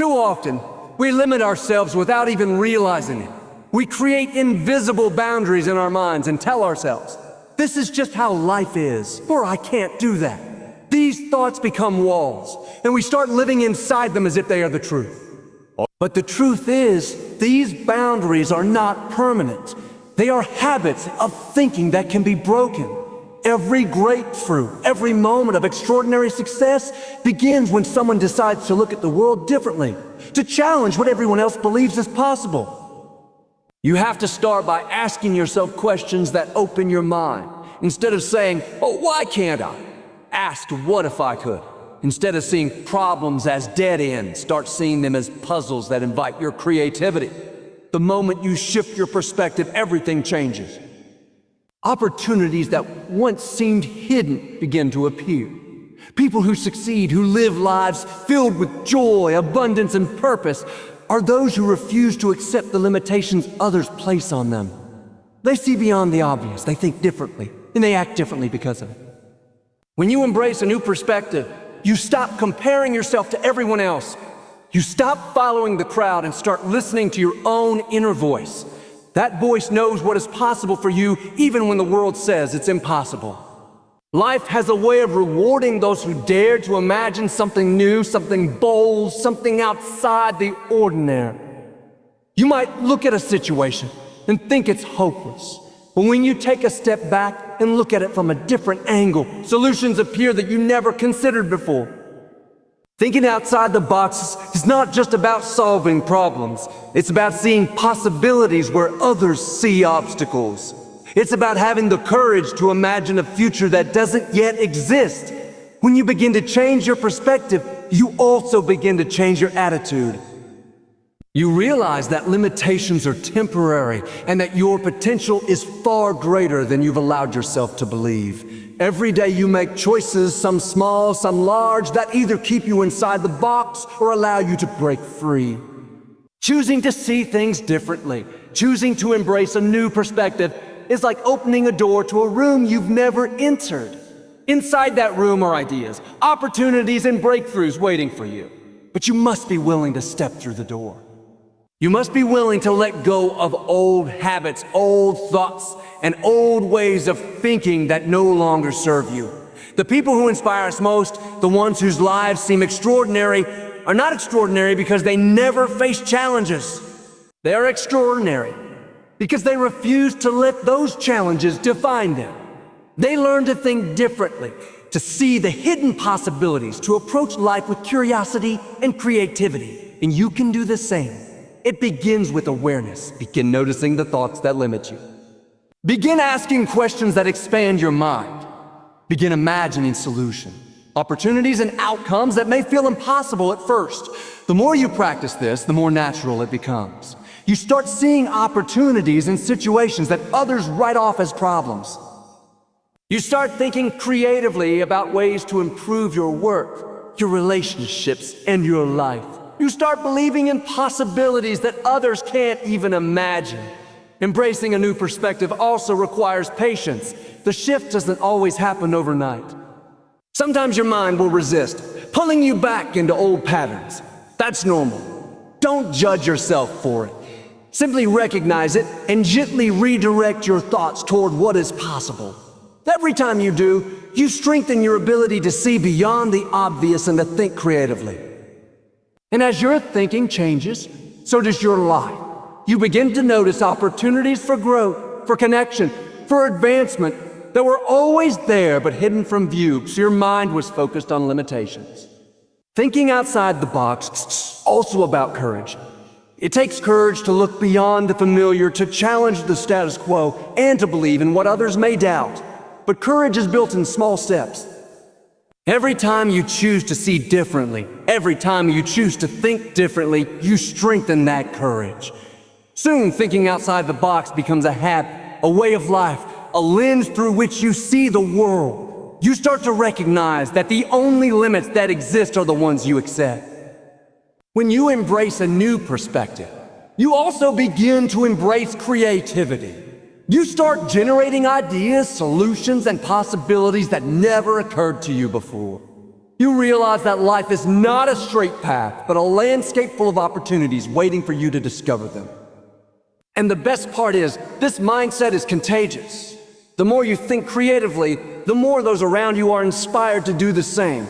Too often, we limit ourselves without even realizing it. We create invisible boundaries in our minds and tell ourselves, this is just how life is, or I can't do that. These thoughts become walls, and we start living inside them as if they are the truth. But the truth is, these boundaries are not permanent. They are habits of thinking that can be broken. Every breakthrough, every moment of extraordinary success begins when someone decides to look at the world differently, to challenge what everyone else believes is possible. You have to start by asking yourself questions that open your mind. Instead of saying, oh, why can't I? Ask, what if I could? Instead of seeing problems as dead ends, start seeing them as puzzles that invite your creativity. The moment you shift your perspective, everything changes. Opportunities that once seemed hidden begin to appear. People who succeed, who live lives filled with joy, abundance, and purpose, are those who refuse to accept the limitations others place on them. They see beyond the obvious, they think differently, and they act differently because of it. When you embrace a new perspective, you stop comparing yourself to everyone else. You stop following the crowd and start listening to your own inner voice. That voice knows what is possible for you even when the world says it's impossible. Life has a way of rewarding those who dare to imagine something new, something bold, something outside the ordinary. You might look at a situation and think it's hopeless, but when you take a step back and look at it from a different angle, solutions appear that you never considered before. Thinking outside the box is not just about solving problems. It's about seeing possibilities where others see obstacles. It's about having the courage to imagine a future that doesn't yet exist. When you begin to change your perspective, you also begin to change your attitude. You realize that limitations are temporary and that your potential is far greater than you've allowed yourself to believe. Every day you make choices, some small, some large, that either keep you inside the box or allow you to break free. Choosing to see things differently, choosing to embrace a new perspective is like opening a door to a room you've never entered. Inside that room are ideas, opportunities, and breakthroughs waiting for you. But you must be willing to step through the door. You must be willing to let go of old habits, old thoughts, and old ways of thinking that no longer serve you. The people who inspire us most, the ones whose lives seem extraordinary, are not extraordinary because they never face challenges. They are extraordinary because they refuse to let those challenges define them. They learn to think differently, to see the hidden possibilities, to approach life with curiosity and creativity. And you can do the same. It begins with awareness. Begin noticing the thoughts that limit you. Begin asking questions that expand your mind. Begin imagining solutions, opportunities, and outcomes that may feel impossible at first. The more you practice this, the more natural it becomes. You start seeing opportunities in situations that others write off as problems. You start thinking creatively about ways to improve your work, your relationships, and your life. You start believing in possibilities that others can't even imagine. Embracing a new perspective also requires patience. The shift doesn't always happen overnight. Sometimes your mind will resist, pulling you back into old patterns. That's normal. Don't judge yourself for it. Simply recognize it and gently redirect your thoughts toward what is possible. Every time you do, you strengthen your ability to see beyond the obvious and to think creatively. And as your thinking changes, so does your life. You begin to notice opportunities for growth, for connection, for advancement that were always there but hidden from view because your mind was focused on limitations. Thinking outside the box is also about courage. It takes courage to look beyond the familiar, to challenge the status quo, and to believe in what others may doubt. But courage is built in small steps. Every time you choose to see differently, every time you choose to think differently, you strengthen that courage. Soon, thinking outside the box becomes a habit, a way of life, a lens through which you see the world. You start to recognize that the only limits that exist are the ones you accept. When you embrace a new perspective, you also begin to embrace creativity. You start generating ideas, solutions, and possibilities that never occurred to you before. You realize that life is not a straight path, but a landscape full of opportunities waiting for you to discover them. And the best part is, this mindset is contagious. The more you think creatively, the more those around you are inspired to do the same.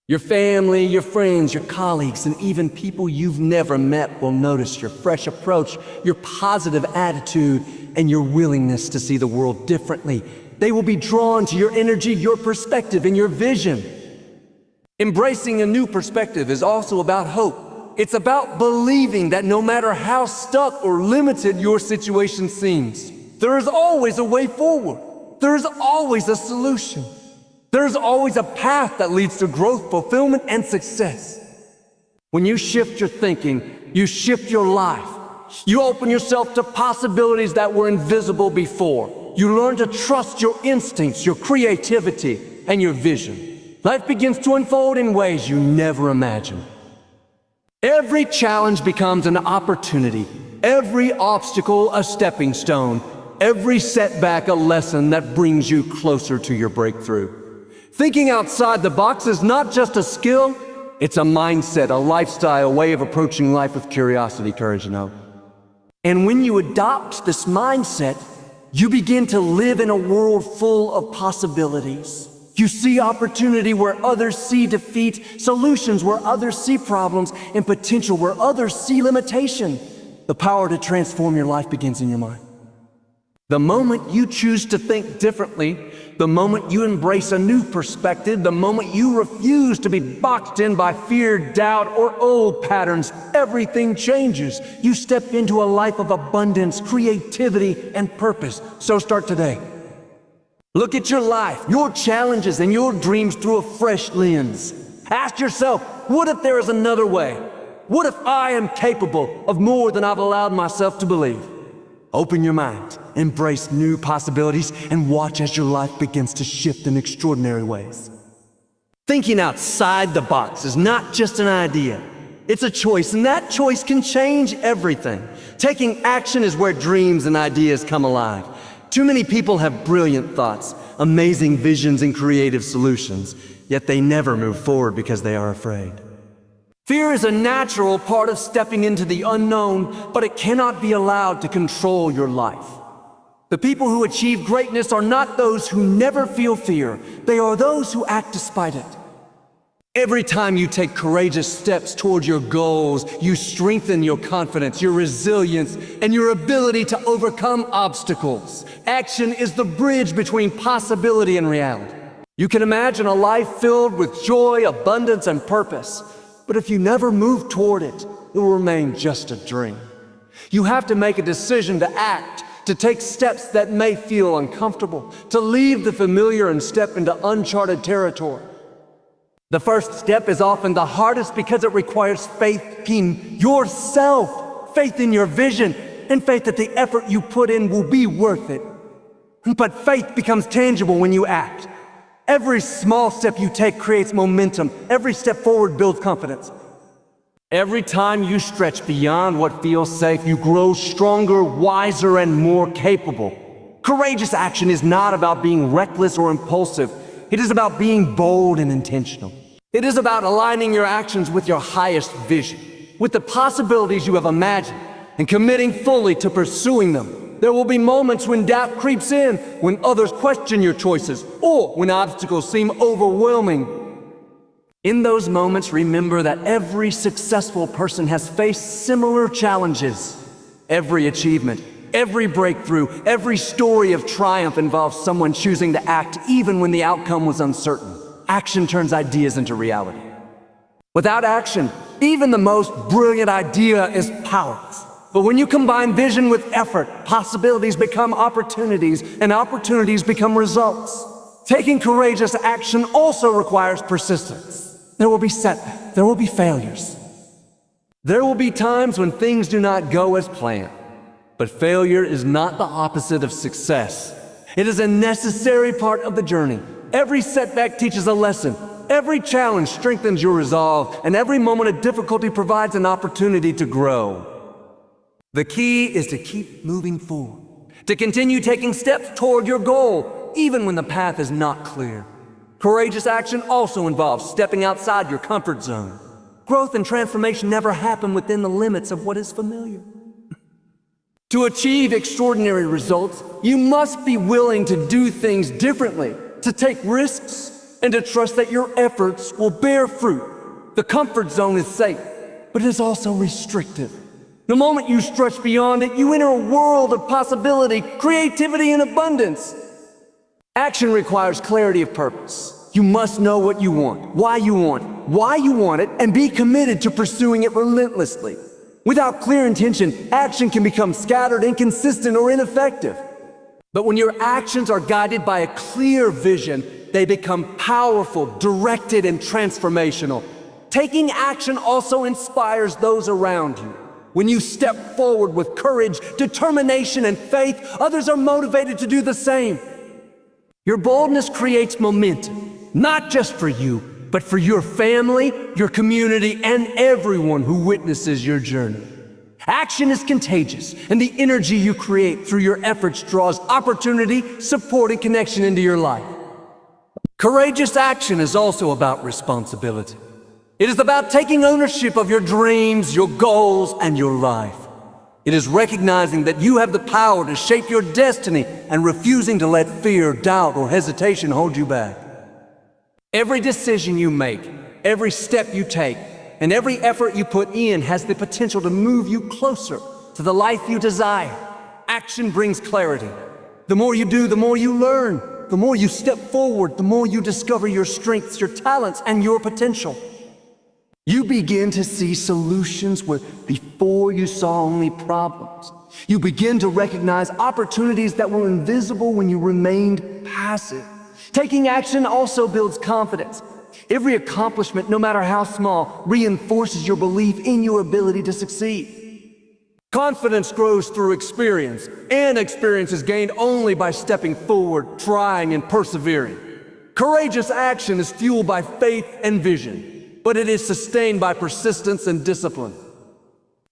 Your family, your friends, your colleagues, and even people you've never met will notice your fresh approach, your positive attitude, and your willingness to see the world differently. They will be drawn to your energy, your perspective, and your vision. Embracing a new perspective is also about hope. It's about believing that no matter how stuck or limited your situation seems, there is always a way forward. There is always a solution. There is always a path that leads to growth, fulfillment, and success. When you shift your thinking, you shift your life. You open yourself to possibilities that were invisible before. You learn to trust your instincts, your creativity, and your vision. Life begins to unfold in ways you never imagined. Every challenge becomes an opportunity. Every obstacle a stepping stone. Every setback a lesson that brings you closer to your breakthrough. Thinking outside the box is not just a skill, it's a mindset, a lifestyle, a way of approaching life with curiosity, courage, and hope. And when you adopt this mindset, you begin to live in a world full of possibilities. You see opportunity where others see defeat, solutions where others see problems, and potential where others see limitation. The power to transform your life begins in your mind. The moment you choose to think differently, the moment you embrace a new perspective, the moment you refuse to be boxed in by fear, doubt, or old patterns, everything changes. You step into a life of abundance, creativity, and purpose. So start today. Look at your life, your challenges, and your dreams through a fresh lens. Ask yourself, what if there is another way? What if I am capable of more than I've allowed myself to believe? Open your mind, embrace new possibilities, and watch as your life begins to shift in extraordinary ways. Thinking outside the box is not just an idea. It's a choice, and that choice can change everything. Taking action is where dreams and ideas come alive. Too many people have brilliant thoughts, amazing visions, and creative solutions, yet they never move forward because they are afraid. Fear is a natural part of stepping into the unknown, but it cannot be allowed to control your life. The people who achieve greatness are not those who never feel fear. They are those who act despite it. Every time you take courageous steps toward your goals, you strengthen your confidence, your resilience, and your ability to overcome obstacles. Action is the bridge between possibility and reality. You can imagine a life filled with joy, abundance, and purpose. But if you never move toward it, it will remain just a dream. You have to make a decision to act, to take steps that may feel uncomfortable, to leave the familiar and step into uncharted territory. The first step is often the hardest because it requires faith in yourself, faith in your vision, and faith that the effort you put in will be worth it. But faith becomes tangible when you act. Every small step you take creates momentum. Every step forward builds confidence. Every time you stretch beyond what feels safe, you grow stronger, wiser, and more capable. Courageous action is not about being reckless or impulsive. It is about being bold and intentional. It is about aligning your actions with your highest vision, with the possibilities you have imagined, and committing fully to pursuing them. There will be moments when doubt creeps in, when others question your choices, or when obstacles seem overwhelming. In those moments, remember that every successful person has faced similar challenges. Every achievement, every breakthrough, every story of triumph involves someone choosing to act even when the outcome was uncertain. Action turns ideas into reality. Without action, even the most brilliant idea is powerless. But when you combine vision with effort, possibilities become opportunities, and opportunities become results. Taking courageous action also requires persistence. There will be setbacks, there will be failures. There will be times when things do not go as planned. But failure is not the opposite of success. It is a necessary part of the journey. Every setback teaches a lesson. Every challenge strengthens your resolve, and every moment of difficulty provides an opportunity to grow. The key is to keep moving forward, to continue taking steps toward your goal, even when the path is not clear. Courageous action also involves stepping outside your comfort zone. Growth and transformation never happen within the limits of what is familiar. To achieve extraordinary results, you must be willing to do things differently, to take risks, and to trust that your efforts will bear fruit. The comfort zone is safe, but it is also restrictive. The moment you stretch beyond it, you enter a world of possibility, creativity, and abundance. Action requires clarity of purpose. You must know what you want, why you want it, and be committed to pursuing it relentlessly. Without clear intention, action can become scattered, inconsistent, or ineffective. But when your actions are guided by a clear vision, they become powerful, directed, and transformational. Taking action also inspires those around you. When you step forward with courage, determination, and faith, others are motivated to do the same. Your boldness creates momentum, not just for you, but for your family, your community, and everyone who witnesses your journey. Action is contagious, and the energy you create through your efforts draws opportunity, support, and connection into your life. Courageous action is also about responsibility. It is about taking ownership of your dreams, your goals, and your life. It is recognizing that you have the power to shape your destiny and refusing to let fear, doubt, or hesitation hold you back. Every decision you make, every step you take, and every effort you put in has the potential to move you closer to the life you desire. Action brings clarity. The more you do, the more you learn. The more you step forward, the more you discover your strengths, your talents, and your potential. You begin to see solutions where before you saw only problems. You begin to recognize opportunities that were invisible when you remained passive. Taking action also builds confidence. Every accomplishment, no matter how small, reinforces your belief in your ability to succeed. Confidence grows through experience, and experience is gained only by stepping forward, trying, and persevering. Courageous action is fueled by faith and vision, but it is sustained by persistence and discipline.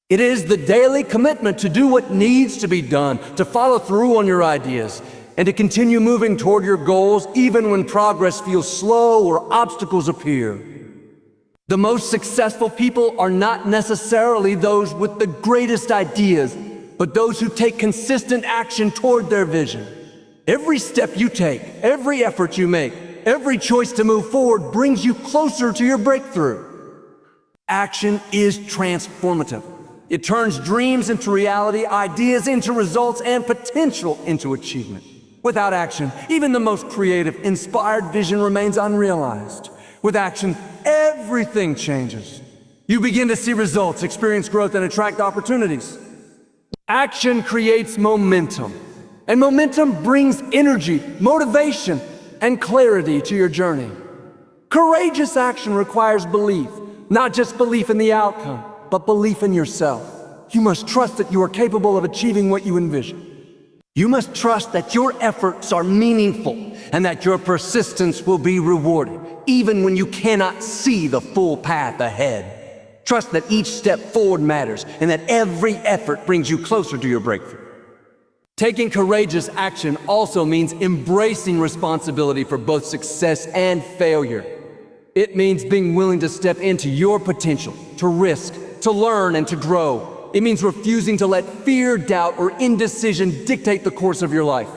It is the daily commitment to do what needs to be done, to follow through on your ideas, and to continue moving toward your goals even when progress feels slow or obstacles appear. The most successful people are not necessarily those with the greatest ideas, but those who take consistent action toward their vision. Every step you take, every effort you make, every choice to move forward brings you closer to your breakthrough. Action is transformative. It turns dreams into reality, ideas into results, and potential into achievement. Without action, even the most creative, inspired vision remains unrealized. With action, everything changes. You begin to see results, experience growth, and attract opportunities. Action creates momentum, and momentum brings energy, motivation, and clarity to your journey. Courageous action requires belief, not just belief in the outcome, but belief in yourself. You must trust that you are capable of achieving what you envision. You must trust that your efforts are meaningful and that your persistence will be rewarded, even when you cannot see the full path ahead. Trust that each step forward matters and that every effort brings you closer to your breakthrough. Taking courageous action also means embracing responsibility for both success and failure. It means being willing to step into your potential, to risk, to learn, and to grow. It means refusing to let fear, doubt, or indecision dictate the course of your life.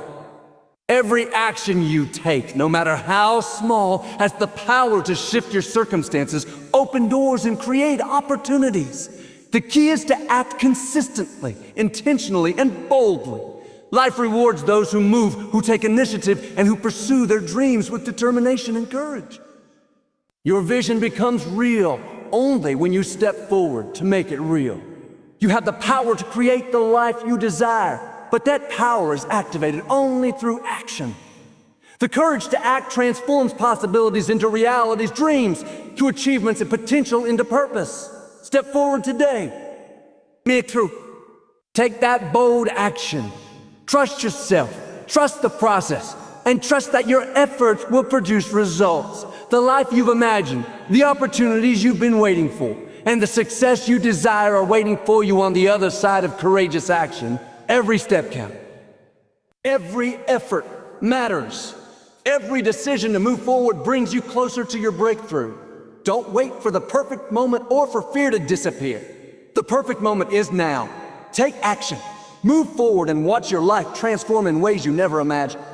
Every action you take, no matter how small, has the power to shift your circumstances, open doors, and create opportunities. The key is to act consistently, intentionally, and boldly. Life rewards those who move, who take initiative, and who pursue their dreams with determination and courage. Your vision becomes real only when you step forward to make it real. You have the power to create the life you desire, but that power is activated only through action. The courage to act transforms possibilities into realities, dreams to achievements, and potential into purpose. Step forward today. Make through. Take that bold action. Trust yourself, trust the process, and trust that your efforts will produce results. The life you've imagined, the opportunities you've been waiting for, and the success you desire are waiting for you on the other side of courageous action. Every step counts. Every effort matters. Every decision to move forward brings you closer to your breakthrough. Don't wait for the perfect moment or for fear to disappear. The perfect moment is now. Take action. Move forward and watch your life transform in ways you never imagined.